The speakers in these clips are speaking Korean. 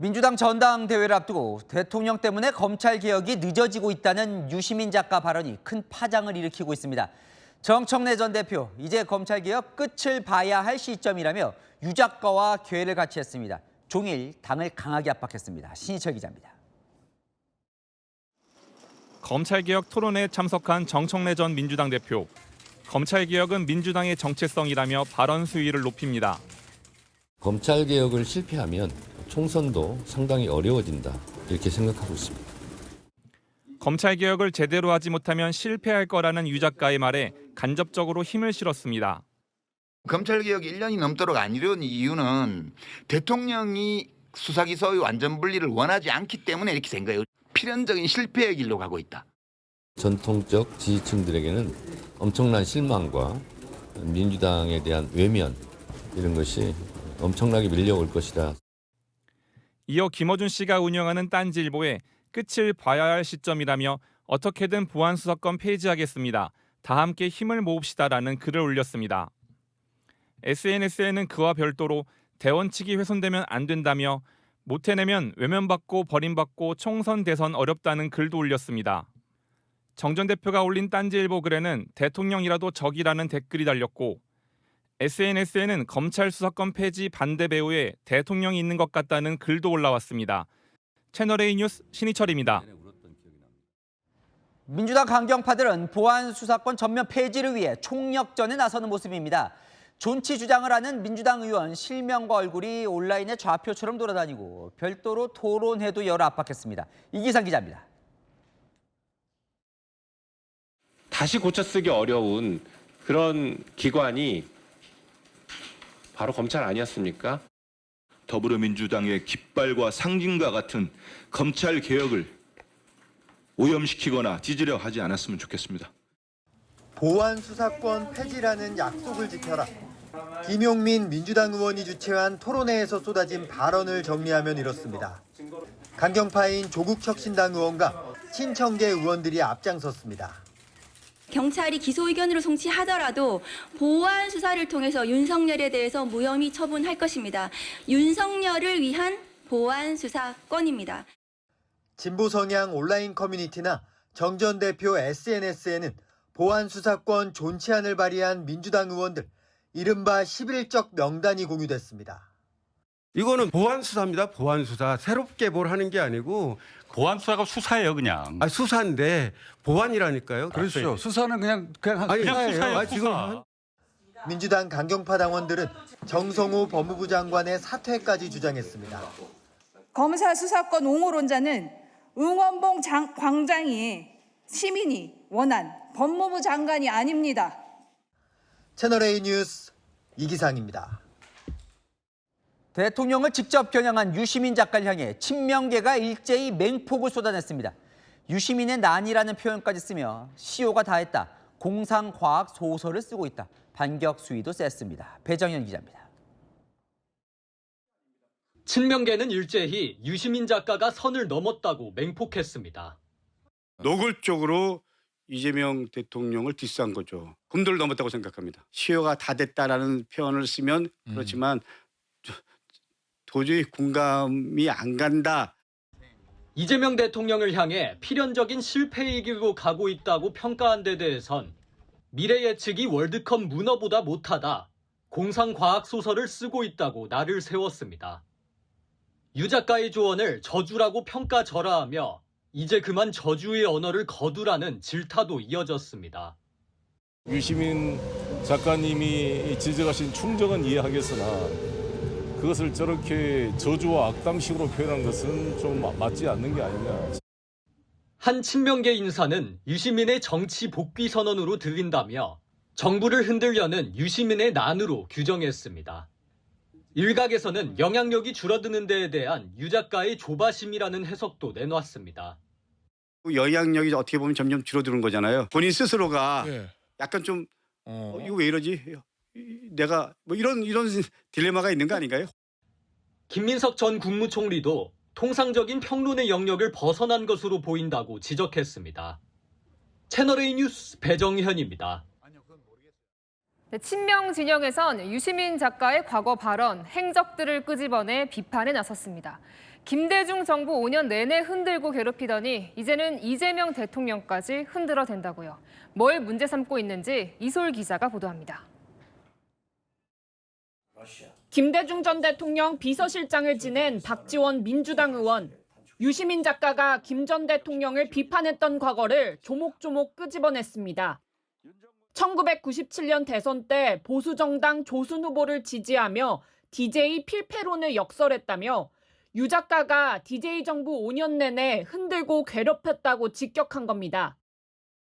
민주당 전당대회를 앞두고 대통령 때문에 검찰개혁이 늦어지고 있다는 유시민 작가 발언이 큰 파장을 일으키고 있습니다. 정청래 전 대표, 이제 검찰개혁 끝을 봐야 할 시점이라며 유 작가와 교회를 같이 했습니다. 종일 당을 강하게 압박했습니다. 신희철 기자입니다. 검찰개혁 토론회에 참석한 정청래 전 민주당 대표. 검찰개혁은 민주당의 정체성이라며 발언 수위를 높입니다. 검찰개혁을 실패하면 총선도 상당히 어려워진다, 이렇게 생각하고 있습니다. 검찰개혁을 제대로 하지 못하면 실패할 거라는 유 작가의 말에 간접적으로 힘을 실었습니다. 검찰개혁이 1년이 넘도록 안 이룬 이유는 대통령이 수사기소의 완전 분리를 원하지 않기 때문에 이렇게 된 거예요. 필연적인 실패의 길로 가고 있다. 전통적 지지층들에게는 엄청난 실망과 민주당에 대한 외면, 이런 것이 엄청나게 밀려올 것이다. 이어 김어준 씨가 운영하는 딴지일보에 끝을 봐야 할 시점이라며 어떻게든 보안 수사권 폐지하겠습니다. 다 함께 힘을 모읍시다라는 글을 올렸습니다. SNS에는 그와 별도로 대원칙이 훼손되면 안 된다며 못 해내면 외면받고 버림받고 총선 대선 어렵다는 글도 올렸습니다. 정 전 대표가 올린 딴지일보 글에는 대통령이라도 적이라는 댓글이 달렸고 SNS에는 검찰 수사권 폐지 반대 배후에 대통령이 있는 것 같다는 글도 올라왔습니다. 채널A 뉴스 신희철입니다. 민주당 강경파들은 보안 수사권 전면 폐지를 위해 총력전에 나서는 모습입니다. 존치 주장을 하는 민주당 의원 실명과 얼굴이 온라인의 좌표처럼 돌아다니고 별도로 토론회도 열어 압박했습니다. 이기상 기자입니다. 다시 고쳐쓰기 어려운 그런 기관이 바로 검찰 아니었습니까? 더불어민주당의 깃발과 상징과 같은 검찰 개혁을 오염시키거나 찢으려 하지 않았으면 좋겠습니다. 보안 수사권 폐지라는 약속을 지켜라. 김용민 민주당 의원이 주최한 토론회에서 쏟아진 발언을 정리하면 이렇습니다. 강경파인 조국혁신당 의원과 친청계 의원들이 앞장섰습니다. 경찰이 기소 의견으로 송치하더라도 보안 수사를 통해서 윤석열에 대해서 무혐의 처분할 것입니다. 윤석열을 위한 보안 수사권입니다. 진보 성향 온라인 커뮤니티나 정 전 대표 SNS에는 보안 수사권 존치안을 발의한 민주당 의원들, 이른바 11적 명단이 공유됐습니다. 이거는 보안 수사입니다. 보안 수사. 새롭게 뭘 하는 게 아니고 보안 수사가 수사예요, 그냥. 수사인데 보안이라니까요. 그렇죠. 수사는 그냥 수사예요. 지금 민주당 강경파 당원들은 정성호 법무부 장관의 사퇴까지 주장했습니다. 검사 수사권 옹호론자는 응원봉 광장이 시민이 원한 법무부 장관이 아닙니다. 채널A 뉴스 이기상입니다. 대통령을 직접 겨냥한 유시민 작가를 향해 친명계가 일제히 맹폭을 쏟아냈습니다. 유시민의 난이라는 표현까지 쓰며 시효가 다했다. 공상과학 소설을 쓰고 있다. 반격 수위도 셌습니다. 배정현 기자입니다. 친명계는 일제히 유시민 작가가 선을 넘었다고 맹폭했습니다. 노골적으로 이재명 대통령을 디스한 거죠. 금도를 넘었다고 생각합니다. 시효가 다 됐다라는 표현을 쓰면 그렇지만 도저히 공감이 안 간다. 이재명 대통령을 향해 필연적인 실패의 길로 가고 있다고 평가한 데 대해선 미래 예측이 월드컵 문어보다 못하다. 공상과학 소설을 쓰고 있다고 날을 세웠습니다. 유 작가의 조언을 저주라고 평가절하하며 이제 그만 저주의 언어를 거두라는 질타도 이어졌습니다. 유시민 작가님이 지적하신 충정은 이해하겠으나 그것을 저렇게 저주와 악담식으로 표현한 것은 좀 맞지 않는 게 아니냐. 한 친명계 인사는 유시민의 정치 복귀 선언으로 들린다며 정부를 흔들려는 유시민의 난으로 규정했습니다. 일각에서는 영향력이 줄어드는 데에 대한 유 작가의 조바심이라는 해석도 내놨습니다. 영향력이 어떻게 보면 점점 줄어드는 거잖아요. 본인 스스로가 약간 좀 이거 왜 이러지? 내가 뭐 이런 딜레마가 있는 거 아닌가요? 김민석 전 국무총리도 통상적인 평론의 영역을 벗어난 것으로 보인다고 지적했습니다. 채널A 뉴스 배정현입니다. 친명 진영에선 유시민 작가의 과거 발언, 행적들을 끄집어내 비판에 나섰습니다. 김대중 정부 5년 내내 흔들고 괴롭히더니 이제는 이재명 대통령까지 흔들어 댄다고요. 뭘 문제 삼고 있는지 이솔 기자가 보도합니다. 김대중 전 대통령 비서실장을 지낸 박지원 민주당 의원. 유시민 작가가 김 전 대통령을 비판했던 과거를 조목조목 끄집어냈습니다. 1997년 대선 때 보수정당 조순 후보를 지지하며 DJ 필패론을 역설했다며 유 작가가 DJ 정부 5년 내내 흔들고 괴롭혔다고 직격한 겁니다.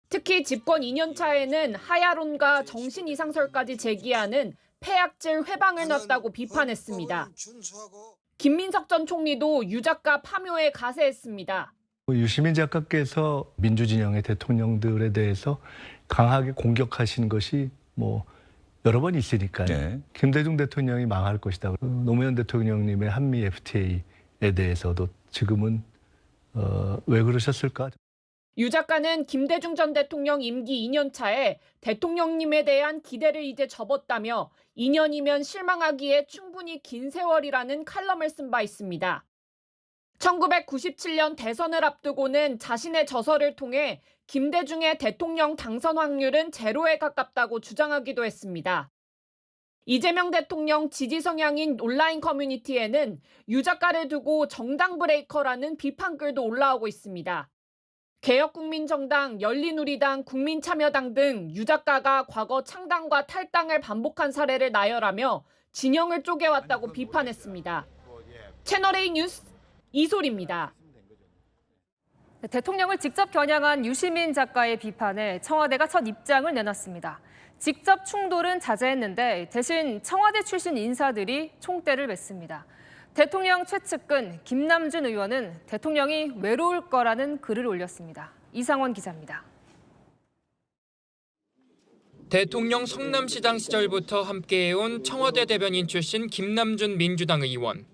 특히 집권 2년 차에는 하야론과 정신 이상설까지 제기하는 폐악질 회방을 놨다고 비판했습니다. 김민석 전 총리도 유 작가 파묘에 가세했습니다. 유시민 작가께서 민주진영의 대통령들에 대해서 강하게 공격하신 것이 여러 번 있으니까요. 네. 김대중 대통령이 망할 것이다. 노무현 대통령님의 한미 FTA에 대해서도 지금은 왜 그러셨을까? 유 작가는 김대중 전 대통령 임기 2년 차에 대통령님에 대한 기대를 이제 접었다며 2년이면 실망하기에 충분히 긴 세월이라는 칼럼을 쓴 바 있습니다. 1997년 대선을 앞두고는 자신의 저서를 통해 김대중의 대통령 당선 확률은 제로에 가깝다고 주장하기도 했습니다. 이재명 대통령 지지 성향인 온라인 커뮤니티에는 유 작가를 두고 정당 브레이커라는 비판글도 올라오고 있습니다. 개혁국민정당, 열린우리당, 국민참여당 등 유 작가가 과거 창당과 탈당을 반복한 사례를 나열하며 진영을 쪼개왔다고 비판했습니다. 채널A 뉴스 이솔입니다. 대통령을 직접 겨냥한 유시민 작가의 비판에 청와대가 첫 입장을 내놨습니다. 직접 충돌은 자제했는데 대신 청와대 출신 인사들이 총대를 맸습니다. 대통령 최측근 김남준 의원은 대통령이 외로울 거라는 글을 올렸습니다. 이상원 기자입니다. 대통령 성남시장 시절부터 함께해온 청와대 대변인 출신 김남준 민주당 의원.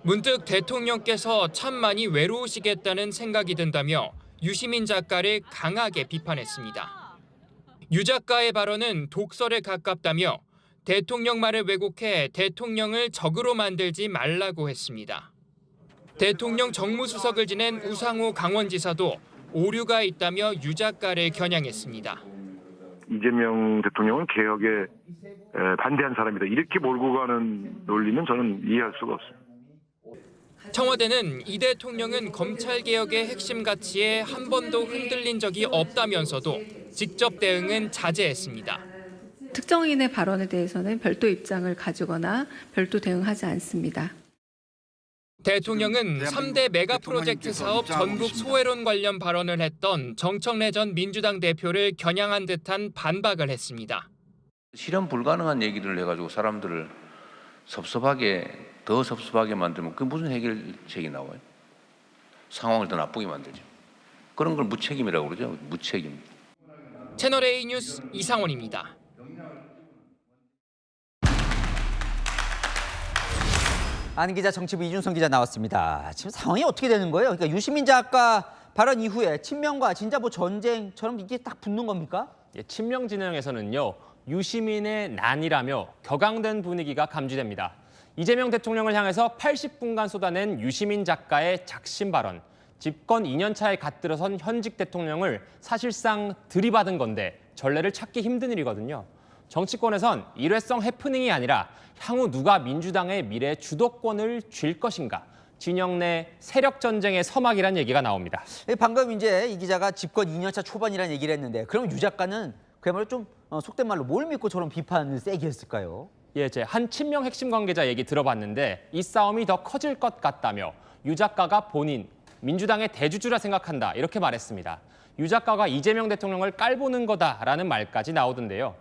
문득 대통령께서 참 많이 외로우시겠다는 생각이 든다며 유시민 작가를 강하게 비판했습니다. 유 작가의 발언은 독설에 가깝다며 대통령 말을 왜곡해 대통령을 적으로 만들지 말라고 했습니다. 대통령 정무수석을 지낸 우상호 강원지사도 오류가 있다며 유 작가를 겨냥했습니다. 이재명 대통령은 개혁에 반대한 사람이다. 이렇게 몰고 가는 논리는 저는 이해할 수가 없습니다. 청와대는 이 대통령은 검찰개혁의 핵심 가치에 한 번도 흔들린 적이 없다면서도 직접 대응은 자제했습니다. 특정인의 발언에 대해서는 별도 입장을 가지거나 별도 대응하지 않습니다. 대통령은 3대 메가 프로젝트 사업 전국 소외론 관련 발언을 했던 정청래 전 민주당 대표를 겨냥한 듯한 반박을 했습니다. 실현 불가능한 얘기를 해가지고 사람들을 더 섭섭하게 만들면 그게 무슨 해결책이 나와요? 상황을 더 나쁘게 만들죠. 그런 걸 무책임이라고 그러죠. 무책임. 채널A 뉴스 이상원입니다. 안 기자, 정치부 이준성 기자 나왔습니다. 지금 상황이 어떻게 되는 거예요? 그러니까 유시민 작가 발언 이후에 친명과 진짜 전쟁처럼 이게 딱 붙는 겁니까? 예, 친명 진영에서는요. 유시민의 난이라며 격앙된 분위기가 감지됩니다. 이재명 대통령을 향해서 80분간 쏟아낸 유시민 작가의 작심 발언. 집권 2년 차에 갓들어선 현직 대통령을 사실상 들이받은 건데 전례를 찾기 힘든 일이거든요. 정치권에선 일회성 해프닝이 아니라 향후 누가 민주당의 미래 주도권을 쥘 것인가. 진영 내 세력 전쟁의 서막이란 얘기가 나옵니다. 방금 이제 이 기자가 집권 2년차 초반이라는 얘기를 했는데 그럼 유 작가는 그야말로 좀 속된 말로 뭘 믿고 저런 비판을 세게 했을까요? 예, 제 한 친명 핵심 관계자 얘기 들어봤는데 이 싸움이 더 커질 것 같다며 유 작가가 본인 민주당의 대주주라 생각한다 이렇게 말했습니다. 유 작가가 이재명 대통령을 깔보는 거다라는 말까지 나오던데요.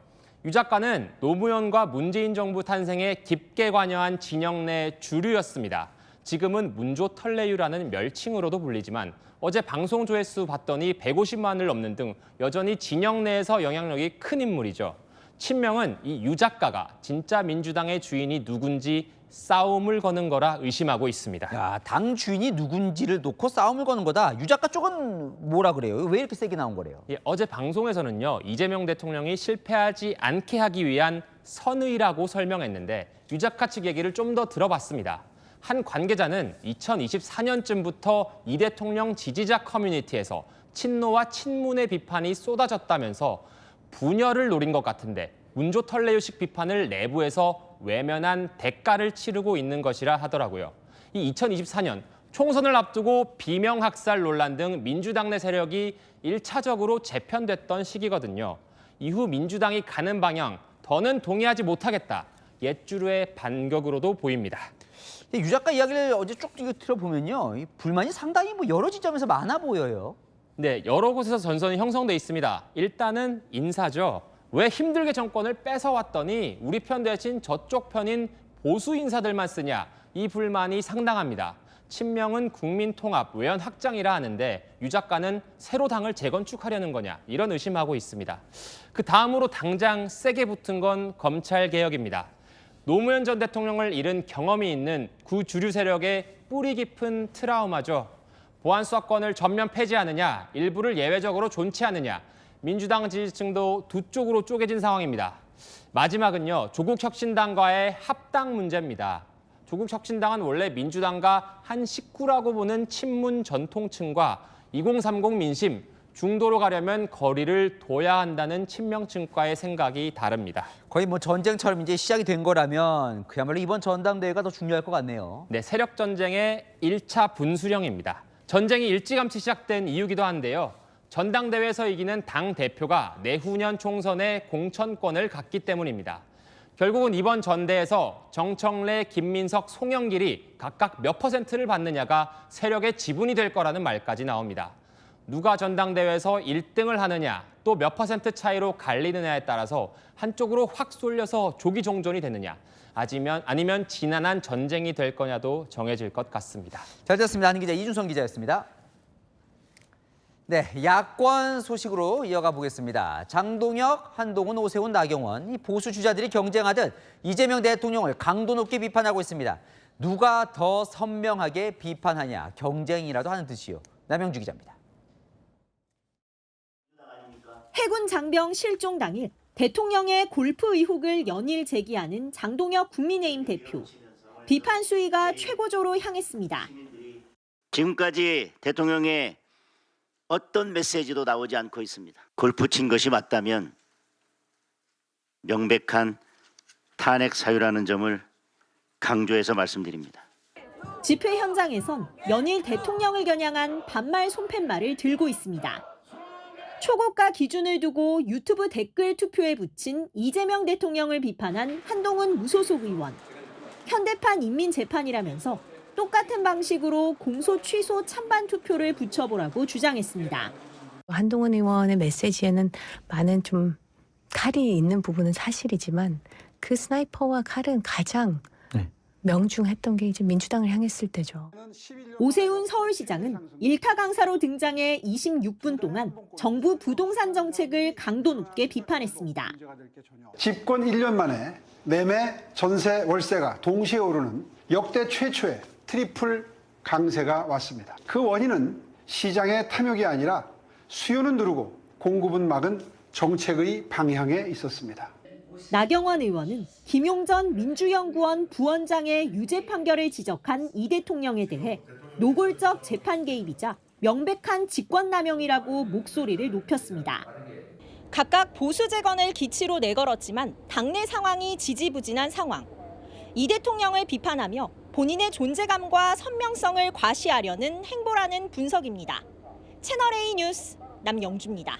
유 작가는 노무현과 문재인 정부 탄생에 깊게 관여한 진영 내 주류였습니다. 지금은 문조털레유라는 멸칭으로도 불리지만 어제 방송 조회수 봤더니 150만을 넘는 등 여전히 진영 내에서 영향력이 큰 인물이죠. 친명은 이 유 작가가 진짜 민주당의 주인이 누군지 싸움을 거는 거라 의심하고 있습니다. 야, 당 주인이 누군지를 놓고 싸움을 거는 거다. 유 작가 쪽은 뭐라 그래요? 왜 이렇게 세게 나온 거래요? 예, 어제 방송에서는요. 이재명 대통령이 실패하지 않게 하기 위한 선의라고 설명했는데 유 작가 측 얘기를 좀 더 들어봤습니다. 한 관계자는 2024년쯤부터 이 대통령 지지자 커뮤니티에서 친노와 친문의 비판이 쏟아졌다면서 분열을 노린 것 같은데 운조털레유식 비판을 내부에서 외면한 대가를 치르고 있는 것이라 하더라고요. 이 2024년 총선을 앞두고 비명학살 논란 등 민주당 내 세력이 1차적으로 재편됐던 시기거든요. 이후 민주당이 가는 방향 더는 동의하지 못하겠다. 옛주류의 반격으로도 보입니다. 유 작가 이야기를 어제 쭉 들어보면요, 이 불만이 상당히 여러 지점에서 많아 보여요. 네, 여러 곳에서 전선이 형성돼 있습니다. 일단은 인사죠. 왜 힘들게 정권을 뺏어왔더니 우리 편 대신 저쪽 편인 보수 인사들만 쓰냐, 이 불만이 상당합니다. 친명은 국민통합, 외연 확장이라 하는데 유 작가는 새로 당을 재건축하려는 거냐, 이런 의심하고 있습니다. 그 다음으로 당장 세게 붙은 건 검찰개혁입니다. 노무현 전 대통령을 잃은 경험이 있는 구주류 세력의 뿌리 깊은 트라우마죠. 보안수사권을 전면 폐지하느냐, 일부를 예외적으로 존치하느냐, 민주당 지지층도 두 쪽으로 쪼개진 상황입니다. 마지막은요, 조국혁신당과의 합당 문제입니다. 조국혁신당은 원래 민주당과 한 식구라고 보는 친문 전통층과 2030 민심, 중도로 가려면 거리를 둬야 한다는 친명층과의 생각이 다릅니다. 거의 전쟁처럼 이제 시작이 된 거라면 그야말로 이번 전당대회가 더 중요할 것 같네요. 네, 세력 전쟁의 1차 분수령입니다. 전쟁이 일찌감치 시작된 이유기도 한데요. 전당대회에서 이기는 당 대표가 내후년 총선에 공천권을 갖기 때문입니다. 결국은 이번 전대에서 정청래, 김민석, 송영길이 각각 몇 %를 받느냐가 세력의 지분이 될 거라는 말까지 나옵니다. 누가 전당대회에서 1등을 하느냐, 또 몇 % 차이로 갈리느냐에 따라서 한쪽으로 확 쏠려서 조기 종전이 되느냐, 아니면 지난한 전쟁이 될 거냐도 정해질 것 같습니다. 잘 됐습니다. 한기자, 이준성 기자였습니다. 네, 야권 소식으로 이어가 보겠습니다. 장동혁, 한동훈, 오세훈, 나경원, 이 보수 주자들이 경쟁하듯 이재명 대통령을 강도 높게 비판하고 있습니다. 누가 더 선명하게 비판하냐, 경쟁이라도 하는 듯이요. 남영주 기자입니다. 해군 장병 실종 당일 대통령의 골프 의혹을 연일 제기하는 장동혁 국민의힘 대표. 비판 수위가 최고조로 향했습니다. 지금까지 대통령의 어떤 메시지도 나오지 않고 있습니다. 골프 친 것이 맞다면 명백한 탄핵 사유라는 점을 강조해서 말씀드립니다. 집회 현장에선 연일 대통령을 겨냥한 반말 손팻말을 들고 있습니다. 초고가 기준을 두고 유튜브 댓글 투표에 붙인 이재명 대통령을 비판한 한동훈 무소속 의원. 현대판 인민재판이라면서 똑같은 방식으로 공소 취소 찬반 투표를 붙여보라고 주장했습니다. 한동훈 의원의 메시지에는 많은 좀 칼이 있는 부분은 사실이지만 그 스나이퍼와 칼은 가장 명중했던 게 이제 민주당을 향했을 때죠. 오세훈 서울시장은 일타 강사로 등장해 26분 동안 정부 부동산 정책을 강도 높게 비판했습니다. 집권 1년 만에 매매, 전세, 월세가 동시에 오르는 역대 최초의 트리플 강세가 왔습니다. 그 원인은 시장의 탐욕이 아니라 수요는 누르고 공급은 막은 정책의 방향에 있었습니다. 나경원 의원은 김용전 민주연구원 부원장의 유죄 판결을 지적한 이 대통령에 대해 노골적 재판 개입이자 명백한 직권남용이라고 목소리를 높였습니다. 각각 보수 재건을 기치로 내걸었지만 당내 상황이 지지부진한 상황. 이 대통령을 비판하며 본인의 존재감과 선명성을 과시하려는 행보라는 분석입니다. 채널A 뉴스 남영주입니다.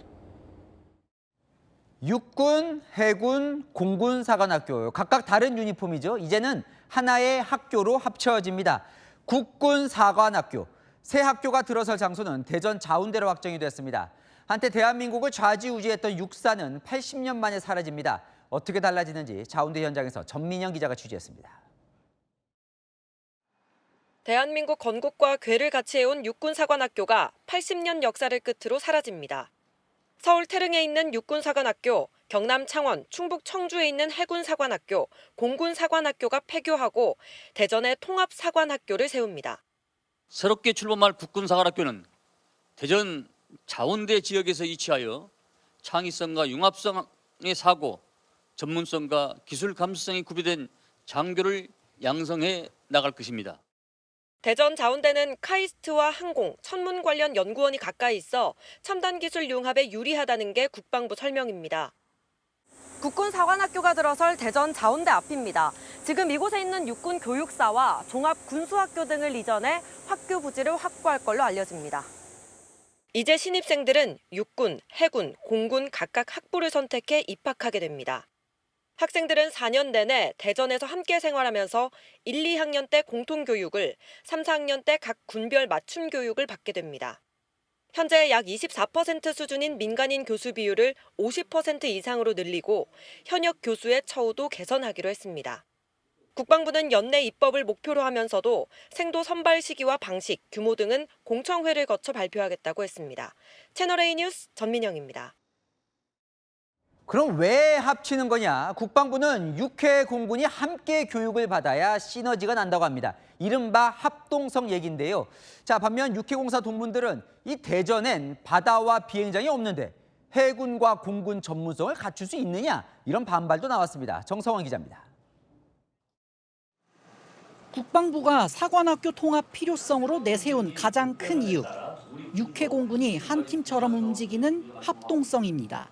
육군, 해군, 공군 사관학교 각각 다른 유니폼이죠. 이제는 하나의 학교로 합쳐집니다. 국군 사관학교. 새 학교가 들어설 장소는 대전 자운대로 확정이 됐습니다. 한때 대한민국을 좌지우지했던 육사는 80년 만에 사라집니다. 어떻게 달라지는지 자운대 현장에서 전민영 기자가 취재했습니다. 대한민국 건국과 괴를 같이 해온 육군사관학교가 80년 역사를 끝으로 사라집니다. 서울 태릉에 있는 육군사관학교, 경남 창원, 충북 청주에 있는 해군사관학교, 공군사관학교가 폐교하고 대전에 통합사관학교를 세웁니다. 새롭게 출범할 국군사관학교는 대전 자운대 지역에서 위치하여 창의성과 융합성의 사고, 전문성과 기술 감수성이 구비된 장교를 양성해 나갈 것입니다. 대전 자운대는 카이스트와 항공, 천문 관련 연구원이 가까이 있어 첨단 기술 융합에 유리하다는 게 국방부 설명입니다. 국군사관학교가 들어설 대전 자운대 앞입니다. 지금 이곳에 있는 육군 교육사와 종합군수학교 등을 이전해 학교 부지를 확보할 걸로 알려집니다. 이제 신입생들은 육군, 해군, 공군 각각 학부를 선택해 입학하게 됩니다. 학생들은 4년 내내 대전에서 함께 생활하면서 1, 2학년 때 공통교육을, 3, 4학년 때 각 군별 맞춤 교육을 받게 됩니다. 현재 약 24% 수준인 민간인 교수 비율을 50% 이상으로 늘리고 현역 교수의 처우도 개선하기로 했습니다. 국방부는 연내 입법을 목표로 하면서도 생도 선발 시기와 방식, 규모 등은 공청회를 거쳐 발표하겠다고 했습니다. 채널A 뉴스 전민영입니다. 그럼 왜 합치는 거냐? 국방부는 6회 공군이 함께 교육을 받아야 시너지가 난다고 합니다. 이른바 합동성 얘기인데요. 자, 반면 6회 공사 동문들은 이 대전엔 바다와 비행장이 없는데 해군과 공군 전문성을 갖출 수 있느냐? 이런 반발도 나왔습니다. 정성원 기자입니다. 국방부가 사관학교 통합 필요성으로 내세운 가장 큰 이유, 6회 공군이 한 팀처럼 움직이는 합동성입니다.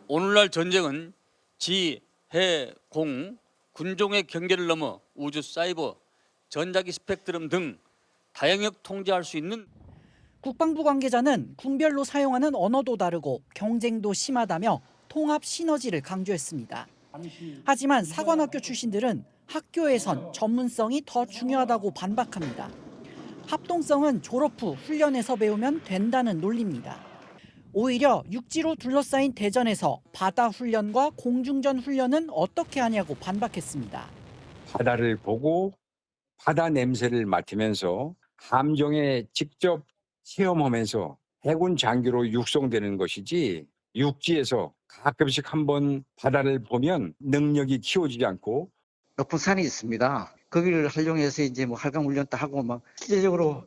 오늘날 전쟁은 지, 해, 공, 군종의 경계를 넘어 우주 사이버, 전자기 스펙트럼 등 다영역 통제할 수 있는 국방부 관계자는 군별로 사용하는 언어도 다르고 경쟁도 심하다며 통합 시너지를 강조했습니다. 하지만 사관학교 출신들은 학교에선 전문성이 더 중요하다고 반박합니다. 합동성은 졸업 후 훈련에서 배우면 된다는 논리입니다. 오히려 육지로 둘러싸인 대전에서 바다 훈련과 공중전 훈련은 어떻게 하냐고 반박했습니다. 바다를 보고 바다 냄새를 맡으면서 함정에 직접 체험하면서 해군 장교로 육성되는 것이지 육지에서 가끔씩 한번 바다를 보면 능력이 키워지지 않고 높은 산이 있습니다. 거기를 활용해서 이제 뭐 활강 훈련도 하고 막 실제적으로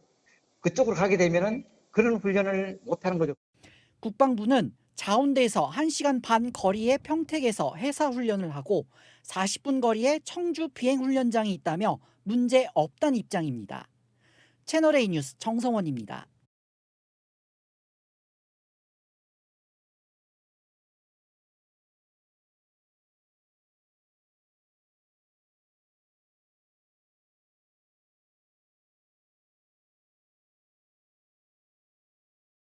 그쪽으로 가게 되면은 그런 훈련을 못 하는 거죠. 국방부는 자운대에서 1시간 반 거리의 평택에서 해사훈련을 하고 40분 거리에 청주 비행훈련장이 있다며 문제 없다는 입장입니다. 채널A 뉴스 정성원입니다.